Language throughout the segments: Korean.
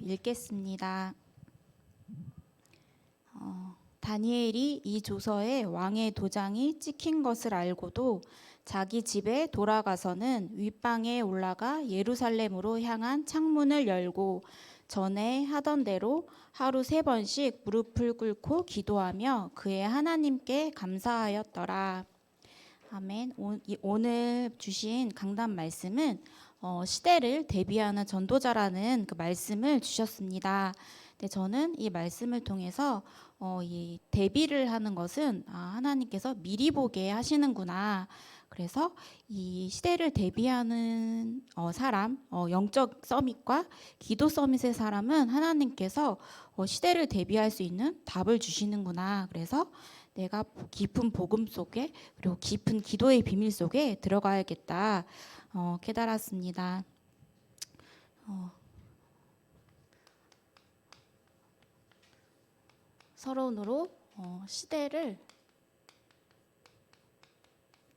읽겠습니다. 다니엘이 이 조서에 왕의 도장이 찍힌 것을 알고도 자기 집에 돌아가서는 윗방에 올라가 예루살렘으로 향한 창문을 열고 전에 하던 대로 하루 3번씩 무릎을 꿇고 기도하며 그의 하나님께 감사하였더라. 아멘. 오늘 주신 강단 말씀은 시대를 대비하는 전도자라는 그 말씀을 주셨습니다. 근데 저는 이 말씀을 통해서 이 대비를 하는 것은 하나님께서 미리 보게 하시는구나. 그래서 이 시대를 대비하는 사람, 영적 서밋과 기도 서밋의 사람은 하나님께서 시대를 대비할 수 있는 답을 주시는구나. 그래서 내가 깊은 복음 속에 그리고 깊은 기도의 비밀 속에 들어가야겠다 깨달았습니다. 서론으로 시대를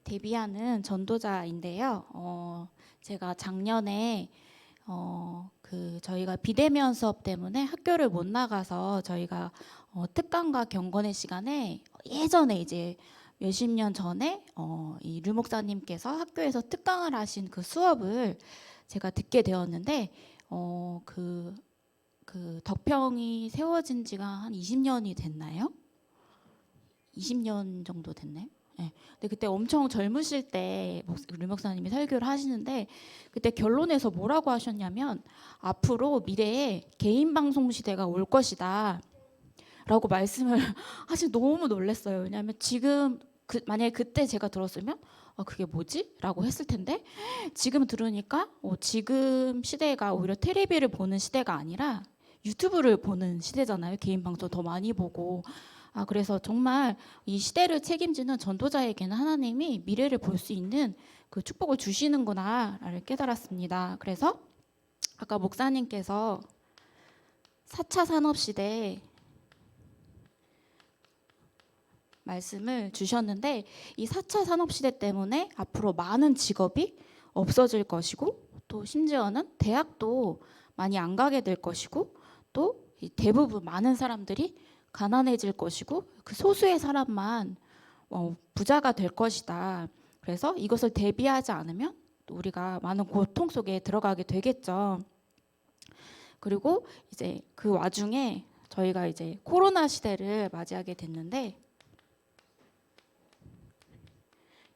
대비하는 전도자인데요. 제가 작년에 저희가 비대면 수업 때문에 학교를 못 나가서 저희가 특강과 경건의 시간에 예전에 이제 몇십 년 전에 이 류 목사님께서 학교에서 특강을 하신 그 수업을 제가 듣게 되었는데 그 덕평이 세워진 지가 한 20년이 됐나요? 20년 정도 됐나요? 네. 근데 그때 엄청 젊으실 때 류 목사님이 설교를 하시는데 그때 결론에서 뭐라고 하셨냐면 앞으로 미래에 개인 방송 시대가 올 것이다 라고 말씀을 하시 너무 놀랐어요. 왜냐하면 지금 만약에 그때 제가 들었으면 그게 뭐지? 라고 했을 텐데 지금 들으니까 지금 시대가 오히려 텔레비를 보는 시대가 아니라 유튜브를 보는 시대잖아요. 개인 방송 더 많이 보고 그래서 정말 이 시대를 책임지는 전도자에게는 하나님이 미래를 볼 수 있는 그 축복을 주시는구나를 깨달았습니다. 그래서 아까 목사님께서 4차 산업시대 말씀을 주셨는데 이 4차 산업시대 때문에 앞으로 많은 직업이 없어질 것이고 또 심지어는 대학도 많이 안 가게 될 것이고 또 대부분 많은 사람들이 가난해질 것이고 그 소수의 사람만 부자가 될 것이다. 그래서 이것을 대비하지 않으면 우리가 많은 고통 속에 들어가게 되겠죠. 그리고 이제 그 와중에 저희가 이제 코로나 시대를 맞이하게 됐는데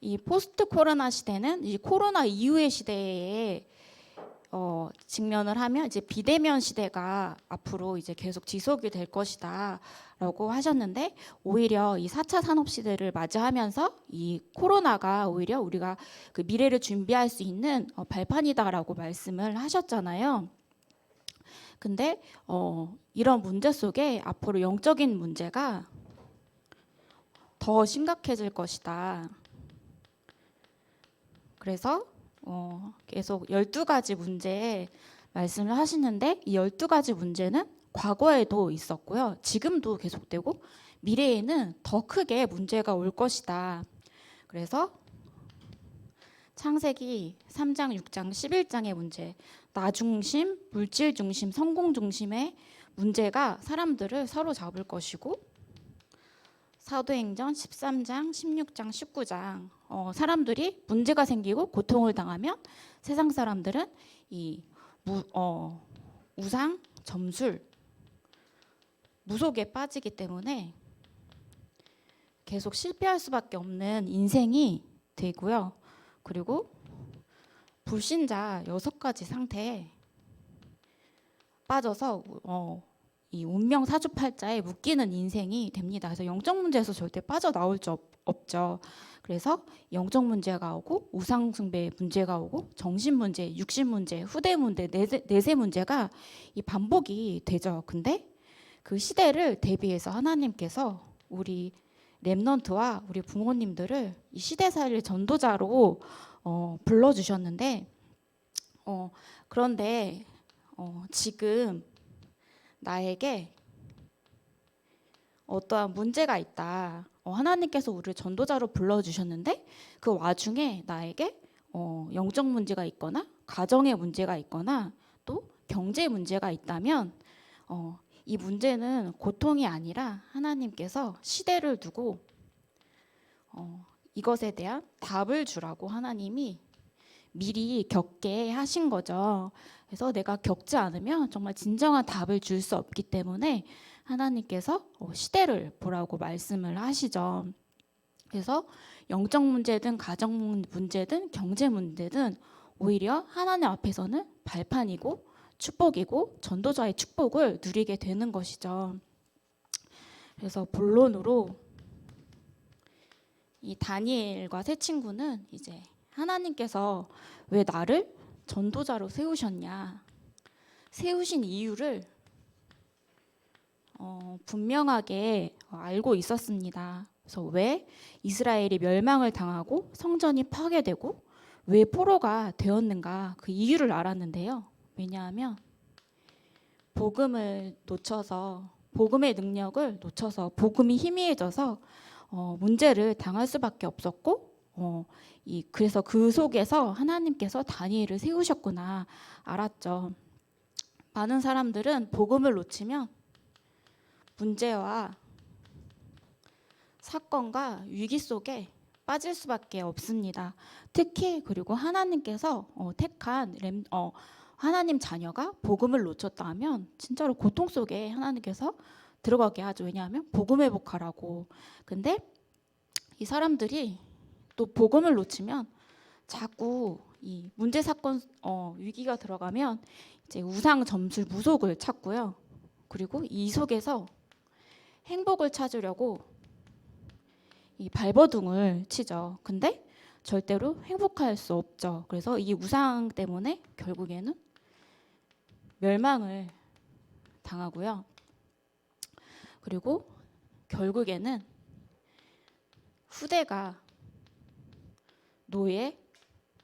이 포스트 코로나 시대는 이 코로나 이후의 시대에 직면을 하면 이제 비대면 시대가 앞으로 이제 계속 지속이 될 것이다라고 하셨는데 오히려 이 4차 산업 시대를 맞이하면서 이 코로나가 오히려 우리가 그 미래를 준비할 수 있는 발판이다라고 말씀을 하셨잖아요. 근데 이런 문제 속에 앞으로 영적인 문제가 더 심각해질 것이다. 그래서 계속 12가지 문제 말씀을 하시는데 이 12가지 문제는 과거에도 있었고요. 지금도 계속되고 미래에는 더 크게 문제가 올 것이다. 그래서 창세기 3장, 6장, 11장의 문제, 나 중심, 물질 중심, 성공 중심의 문제가 사람들을 사로잡을 것이고 사도행전 13장, 16장, 19장 사람들이 문제가 생기고 고통을 당하면 세상 사람들은 이 우상, 점술, 무속에 빠지기 때문에 계속 실패할 수밖에 없는 인생이 되고요. 그리고 불신자 6가지 상태에 빠져서 이 운명 사주팔자에 묶이는 인생이 됩니다. 그래서 영적 문제에서 절대 빠져나올 수 없죠. 그래서 영적 문제가 오고 우상 숭배 문제가 오고 정신 문제, 육신 문제, 후대 문제, 내세 문제가 이 반복이 되죠. 근데 그 시대를 대비해서 하나님께서 우리 렘넌트와 우리 부모님들을 이 시대살릴 전도자로 불러주셨는데 그런데 지금 나에게 어떠한 문제가 있다. 하나님께서 우리를 전도자로 불러주셨는데 그 와중에 나에게 영적 문제가 있거나 가정의 문제가 있거나 또 경제 문제가 있다면 이 문제는 고통이 아니라 하나님께서 시대를 두고 이것에 대한 답을 주라고 하나님이 미리 겪게 하신 거죠. 그래서 내가 겪지 않으면 정말 진정한 답을 줄 수 없기 때문에 하나님께서 시대를 보라고 말씀을 하시죠. 그래서 영적 문제든 가정 문제든 경제 문제든 오히려 하나님 앞에서는 발판이고 축복이고 전도자의 축복을 누리게 되는 것이죠. 그래서 본론으로 이 다니엘과 세 친구는 이제 하나님께서 왜 나를 전도자로 세우셨냐, 세우신 이유를 분명하게 알고 있었습니다. 그래서 왜 이스라엘이 멸망을 당하고 성전이 파괴되고 왜 포로가 되었는가, 그 이유를 알았는데요. 왜냐하면 복음을 놓쳐서, 복음의 능력을 놓쳐서, 복음이 희미해져서 문제를 당할 수밖에 없었고, 그래서 그 속에서 하나님께서 다니엘을 세우셨구나 알았죠. 많은 사람들은 복음을 놓치면 문제와 사건과 위기 속에 빠질 수밖에 없습니다. 특히 그리고 하나님께서 택한 하나님 자녀가 복음을 놓쳤다면 진짜로 고통 속에 하나님께서 들어가게 하죠. 왜냐하면 복음 회복하라고. 근데 이 사람들이 또 복음을 놓치면 자꾸 이 문제 사건 위기가 들어가면 이제 우상 점술 무속을 찾고요. 그리고 이 속에서 행복을 찾으려고 이 발버둥을 치죠. 근데 절대로 행복할 수 없죠. 그래서 이 우상 때문에 결국에는 멸망을 당하고요. 그리고 결국에는 후대가 노예,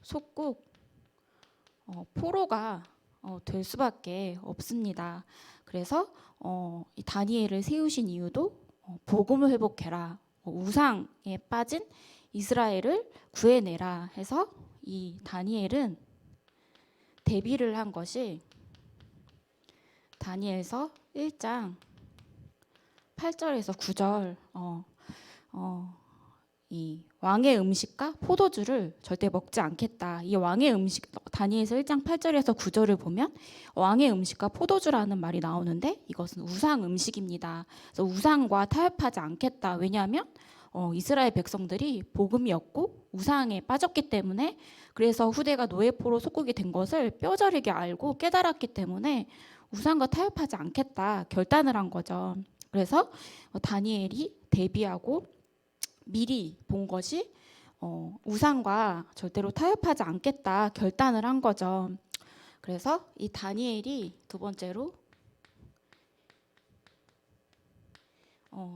속국, 포로가 될 수밖에 없습니다. 그래서 이 다니엘을 세우신 이유도 복음을 회복해라, 우상에 빠진 이스라엘을 구해내라 해서 이 다니엘은 대비를 한 것이 다니엘서 1장 8절에서 9절 이 왕의 음식과 포도주를 절대 먹지 않겠다. 이 왕의 음식, 다니엘서 1장 8절에서 9절을 보면 왕의 음식과 포도주라는 말이 나오는데 이것은 우상 음식입니다. 그래서 우상과 타협하지 않겠다. 왜냐하면 이스라엘 백성들이 복음이 없고 우상에 빠졌기 때문에, 그래서 후대가 노예포로 속국이 된 것을 뼈저리게 알고 깨달았기 때문에 우상과 타협하지 않겠다 결단을 한 거죠. 그래서 다니엘이 대비하고 미리 본 것이 우상과 절대로 타협하지 않겠다 결단을 한 거죠. 그래서 이 다니엘이 두 번째로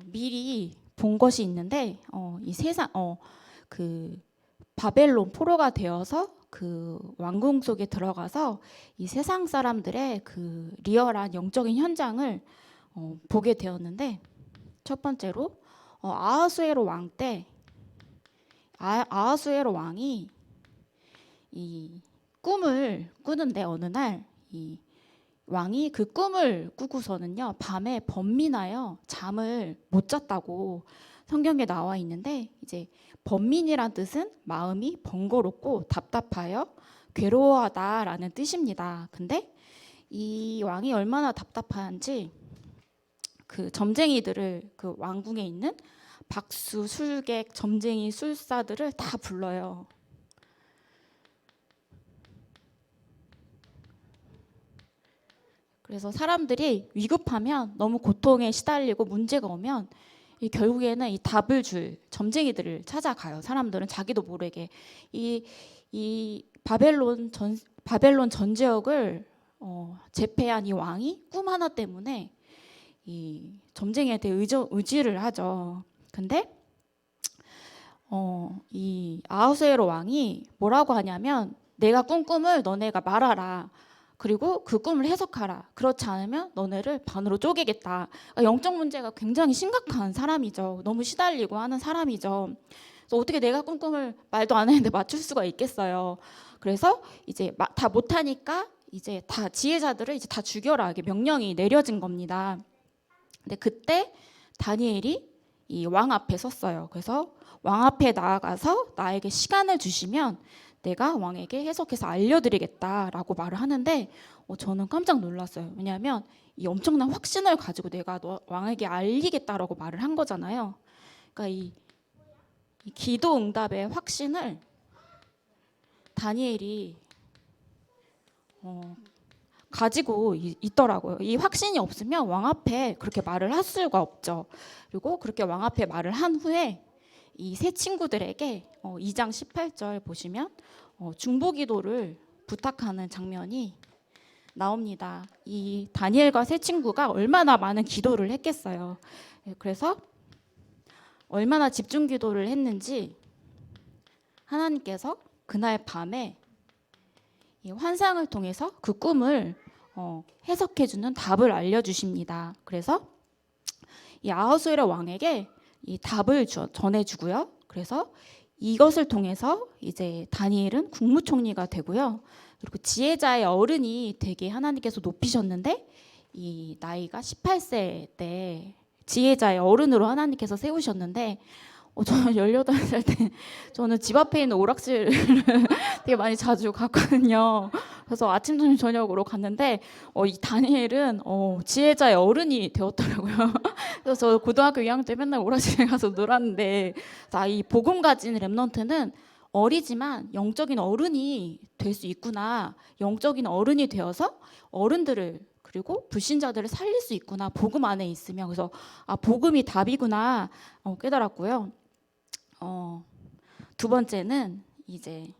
미리 본 것이 있는데 이 세상 그 바벨론 포로가 되어서 그 왕궁 속에 들어가서 이 세상 사람들의 그 리얼한 영적인 현장을 보게 되었는데, 첫 번째로 아하수에로 왕 때 아하수에로 왕이 이 꿈을 꾸는데 어느 날 이 왕이 그 꿈을 꾸고서는요 밤에 번민하여 잠을 못 잤다고 성경에 나와 있는데, 이제 번민이란 뜻은 마음이 번거롭고 답답하여 괴로워하다라는 뜻입니다. 근데 이 왕이 얼마나 답답한지 그 점쟁이들을, 그 왕궁에 있는 박수, 술객, 점쟁이, 술사들을 다 불러요. 그래서 사람들이 위급하면, 너무 고통에 시달리고 문제가 오면 결국에는 이 답을 줄 점쟁이들을 찾아가요. 사람들은 자기도 모르게 이 바벨론 전 지역을 제패한 이 왕이 꿈 하나 때문에 이 점쟁이한테 의지를 하죠. 근데 이 아하수에로 왕이 뭐라고 하냐면, 내가 꾼 꿈을 너네가 말하라. 그리고 그 꿈을 해석하라. 그렇지 않으면 너네를 반으로 쪼개겠다. 그러니까 영적 문제가 굉장히 심각한 사람이죠. 너무 시달리고 하는 사람이죠. 그래서 어떻게 내가 꾼 꿈을 말도 안 했는데 맞출 수가 있겠어요. 그래서 이제 다 못하니까 이제 다 지혜자들을 이제 다 죽여라 이게 명령이 내려진 겁니다. 근데 그때 다니엘이 이 왕 앞에 섰어요. 그래서 왕 앞에 나아가서 나에게 시간을 주시면 내가 왕에게 해석해서 알려드리겠다라고 말을 하는데 저는 깜짝 놀랐어요. 왜냐하면 이 엄청난 확신을 가지고 내가 왕에게 알리겠다라고 말을 한 거잖아요. 그러니까 이 기도 응답의 확신을 다니엘이 가지고 있더라고요. 이 확신이 없으면 왕 앞에 그렇게 말을 할 수가 없죠. 그리고 그렇게 왕 앞에 말을 한 후에 이 세 친구들에게 2장 18절 보시면 중보기도를 부탁하는 장면이 나옵니다. 이 다니엘과 세 친구가 얼마나 많은 기도를 했겠어요. 그래서 얼마나 집중 기도를 했는지 하나님께서 그날 밤에 이 환상을 통해서 그 꿈을 해석해주는 답을 알려주십니다. 그래서 이 아하수에르 왕에게 이 답을 전해주고요. 그래서 이것을 통해서 이제 다니엘은 국무총리가 되고요. 그리고 지혜자의 어른이 되게 하나님께서 높이셨는데 이 나이가 18세 때 지혜자의 어른으로 하나님께서 세우셨는데 저는 18살 때 저는 집 앞에 있는 오락실을 되게 많이 자주 갔거든요. 그래서 아침, 점심, 저녁으로 갔는데 이 다니엘은 지혜자의 어른이 되었더라고요. 그래서 저 고등학교 2학년 때 맨날 오락실에 가서 놀았는데 이 복음 가진 렘넌트는 어리지만 영적인 어른이 될 수 있구나. 영적인 어른이 되어서 어른들을 그리고 불신자들을 살릴 수 있구나. 복음 안에 있으면. 그래서 복음이 답이구나 깨달았고요. 두 번째는 이제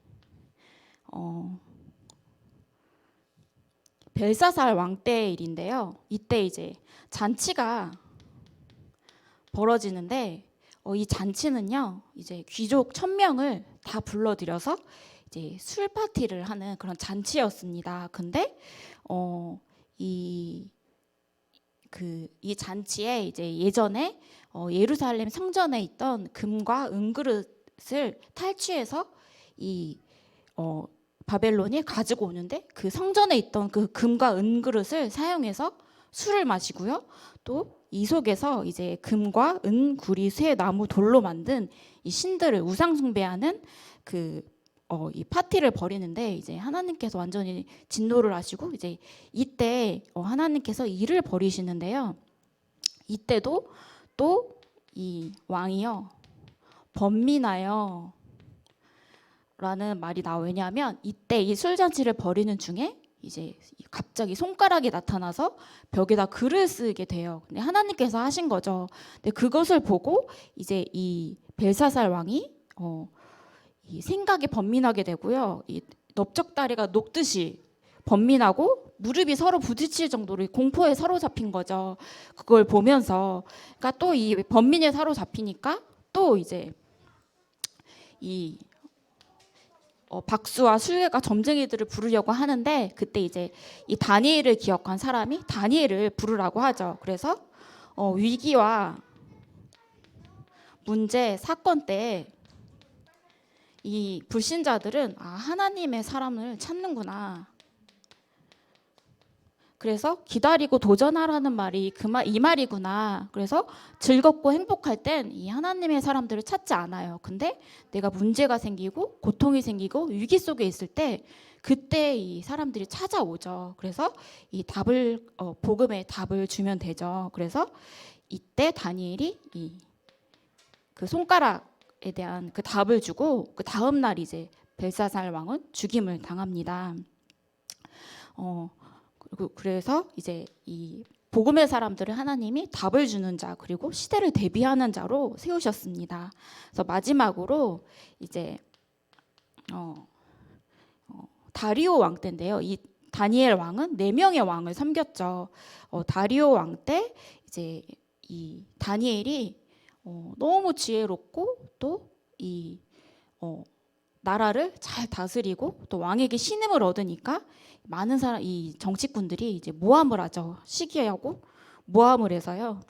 벨사살 왕 때 일인데요. 이때 이제 잔치가 벌어지는데 이 잔치는요. 이제 귀족 1000명을 다 불러들여서 이제 술 파티를 하는 그런 잔치였습니다. 근데 이 잔치에 이제 예전에 예루살렘 성전에 있던 금과 은그릇을 탈취해서 바벨론이 가지고 오는데 그 성전에 있던 그 금과 은그릇을 사용해서 술을 마시고요. 또 이 속에서 이제 금과 은, 구리, 쇠, 나무, 돌로 만든 이 신들을 우상 숭배하는 이 파티를 벌이는데 이제 하나님께서 완전히 진노를 하시고 이제 이때 하나님께서 일을 벌이시는데요. 이때도 또 이 왕이요 번민하여 라는 말이 나와요. 왜냐하면 이때 이 술잔치를 벌이는 중에 이제 갑자기 손가락이 나타나서 벽에다 글을 쓰게 돼요. 근데 하나님께서 하신 거죠. 근데 그것을 보고 이제 이 벨사살 왕이 이 생각이 번민하게 되고요. 이 넓적다리가 녹듯이 번민하고 무릎이 서로 부딪힐 정도로 공포에 사로잡힌 거죠. 그걸 보면서 그러니까 또 이 번민에 사로잡히니까 또 이제 이 박수와 술래가 점쟁이들을 부르려고 하는데 그때 이제 이 다니엘을 기억한 사람이 다니엘을 부르라고 하죠. 그래서 위기와 문제, 사건 때 이 불신자들은 하나님의 사람을 찾는구나. 그래서 기다리고 도전하라는 말이 이 말이구나. 그래서 즐겁고 행복할 땐 이 하나님의 사람들을 찾지 않아요. 근데 내가 문제가 생기고 고통이 생기고 위기 속에 있을 때 그때 이 사람들이 찾아오죠. 그래서 이 답을 복음의 답을 주면 되죠. 그래서 이때 다니엘이 그 손가락에 대한 그 답을 주고 그 다음 날 이제 벨사살 왕은 죽임을 당합니다. 그래서 이제 이 복음의 사람들을 하나님이 답을 주는 자 그리고 시대를 대비하는 자로 세우셨습니다. 그래서 마지막으로 이제 다리오 왕 때인데요. 이 다니엘 왕은 4명의 왕을 섬겼죠. 다리오 왕 때 이제 이 다니엘이 너무 지혜롭고 또 이 나라를 잘 다스리고 또 왕에게 신임을 얻으니까 많은 이 정치꾼들이 이제 모함을 하죠. 시기하고 모함을 해서요.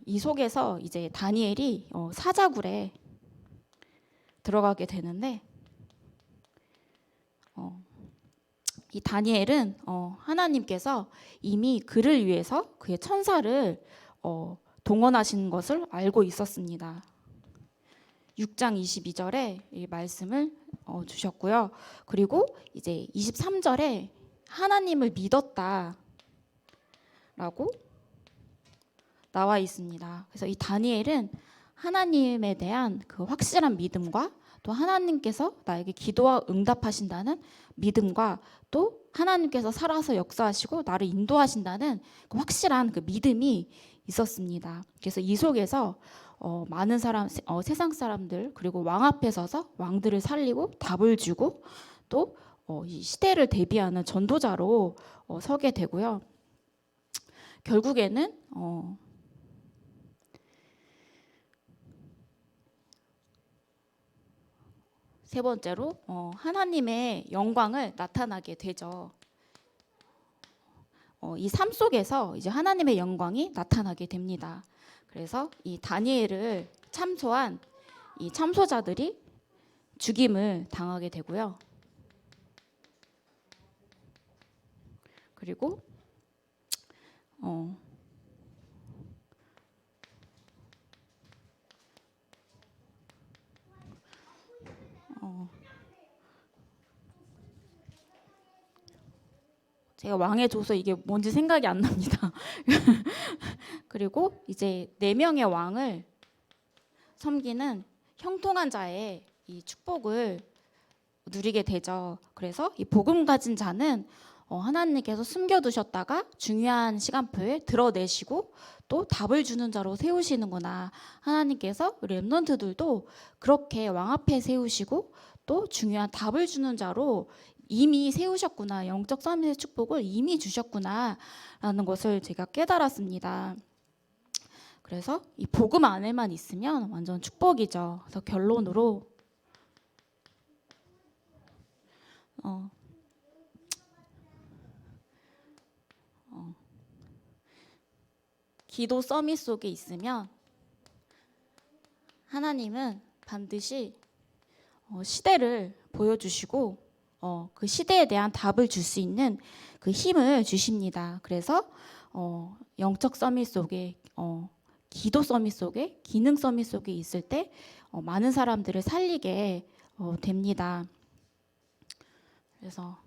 이 속에서 이제 다니엘이 사자굴에 들어가게 되는데 이 다니엘은 하나님께서 이미 그를 위해서 그의 천사를 동원하신 것을 알고 있었습니다. 6장 22절에 이 말씀을 주셨고요. 그리고 이제 23절에 하나님을 믿었다라고 나와 있습니다. 그래서 이 다니엘은 하나님에 대한 그 확실한 믿음과 또 하나님께서 나에게 기도와 응답하신다는 믿음과 또 하나님께서 살아서 역사하시고 나를 인도하신다는 그 확실한 그 믿음이 있었습니다. 그래서 이 속에서 많은 사람, 세상 사람들 그리고 왕 앞에 서서 왕들을 살리고 답을 주고 또 이 시대를 대비하는 전도자로 서게 되고요. 결국에는 세 번째로 하나님의 영광을 나타나게 되죠. 이 삶 속에서 이제 하나님의 영광이 나타나게 됩니다. 그래서 이 다니엘을 참소한 이 참소자들이 죽임을 당하게 되고요. 그리고 제가 왕의 조서 이게 뭔지 생각이 안 납니다. 그리고 이제 4명의 왕을 섬기는 형통한 자의 이 축복을 누리게 되죠. 그래서 이 복음 가진 자는 하나님께서 숨겨두셨다가 중요한 시간표에 드러내시고 또 답을 주는 자로 세우시는구나. 하나님께서 렘넌트들도 그렇게 왕 앞에 세우시고 또 중요한 답을 주는 자로 이미 세우셨구나. 영적 서밋의 축복을 이미 주셨구나 라는 것을 제가 깨달았습니다. 그래서 이 복음 안에만 있으면 완전 축복이죠. 그래서 결론으로 기도 서밋 속에 있으면 하나님은 반드시 시대를 보여주시고 그 시대에 대한 답을 줄 수 있는 그 힘을 주십니다. 그래서 영적 서밋 속에 기도 서밋 속에 기능 서밋 속에 있을 때 많은 사람들을 살리게 됩니다. 그래서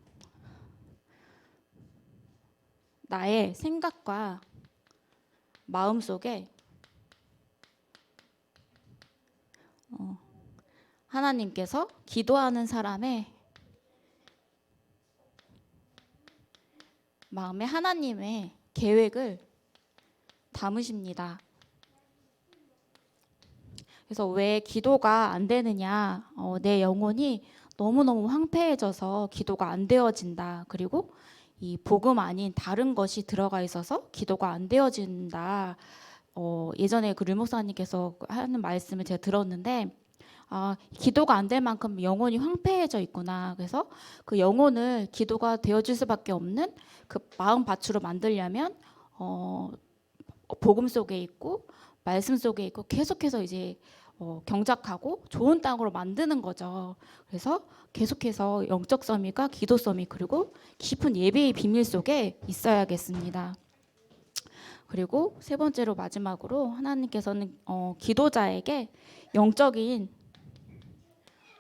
나의 생각과 마음 속에 하나님께서 기도하는 사람의 마음에 하나님의 계획을 담으십니다. 그래서 왜 기도가 안 되느냐? 내 영혼이 너무너무 황폐해져서 기도가 안 되어진다. 그리고 이 복음 아닌 다른 것이 들어가 있어서 기도가 안 되어진다. 예전에 그 류목사님께서 하는 말씀을 제가 들었는데 기도가 안 될 만큼 영혼이 황폐해져 있구나. 그래서 그 영혼을 기도가 되어줄 수밖에 없는 그 마음 밭으로 만들려면 복음 속에 있고 말씀 속에 있고 계속해서 이제 경작하고 좋은 땅으로 만드는 거죠. 그래서 계속해서 영적 서밋과 기도 서밋 그리고 깊은 예배의 비밀 속에 있어야겠습니다. 그리고 세 번째로 마지막으로 하나님께서는 기도자에게 영적인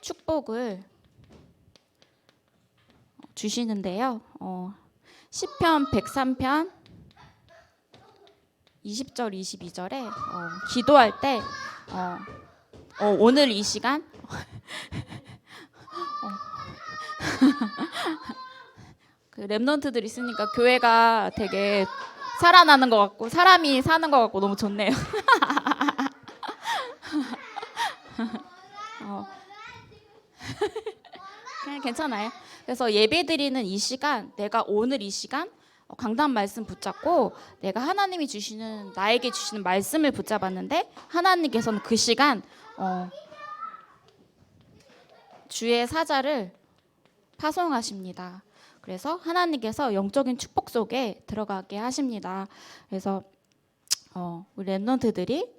축복을 주시는데요. 시편 103편 20절 22절에 기도할 때 오늘 이 시간 그 렘넌트들 있으니까 교회가 되게 살아나는 것 같고 사람이 사는 것 같고 너무 좋네요. 그냥 괜찮아요. 그래서 예배드리는 이 시간, 내가 오늘 이 시간 강단 말씀 붙잡고 내가 하나님이 주시는 나에게 주시는 말씀을 붙잡았는데 하나님께서는 그 시간 주의 사자를 파송하십니다. 그래서 하나님께서 영적인 축복 속에 들어가게 하십니다. 그래서 우리 렘넌트들이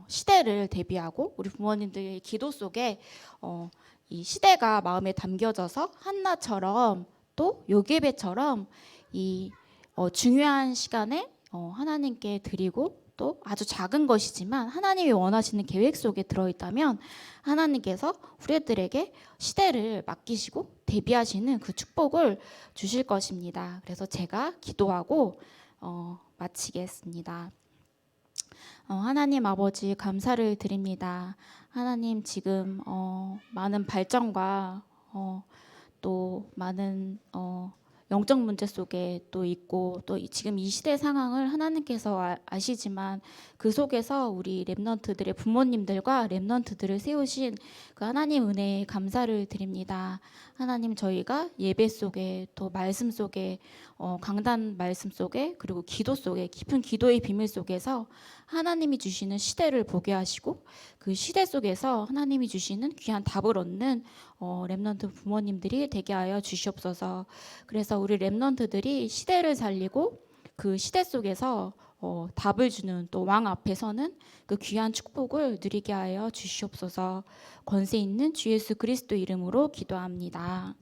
시대를 대비하고 우리 부모님들의 기도 속에 이 시대가 마음에 담겨져서 한나처럼 또 요게베처럼 이 중요한 시간에 하나님께 드리고 또 아주 작은 것이지만 하나님이 원하시는 계획 속에 들어있다면 하나님께서 우리들에게 시대를 맡기시고 대비하시는 그 축복을 주실 것입니다. 그래서 제가 기도하고 마치겠습니다. 하나님 아버지 감사를 드립니다. 하나님 지금 많은 발전과 또 많은 영적 문제 속에 또 있고 또 지금 이 시대 상황을 하나님께서 아시지만 그 속에서 우리 렘넌트들의 부모님들과 렘넌트들을 세우신 그 하나님 은혜에 감사를 드립니다. 하나님 저희가 예배 속에 또 말씀 속에 강단 말씀 속에 그리고 기도 속에 깊은 기도의 비밀 속에서 하나님이 주시는 시대를 보게 하시고 그 시대 속에서 하나님이 주시는 귀한 답을 얻는 렘넌트 부모님들이 되게 하여 주시옵소서. 그래서 우리 렘넌트들이 시대를 살리고 그 시대 속에서 답을 주는 또 왕 앞에서는 그 귀한 축복을 누리게 하여 주시옵소서. 권세 있는 주 예수 그리스도 이름으로 기도합니다.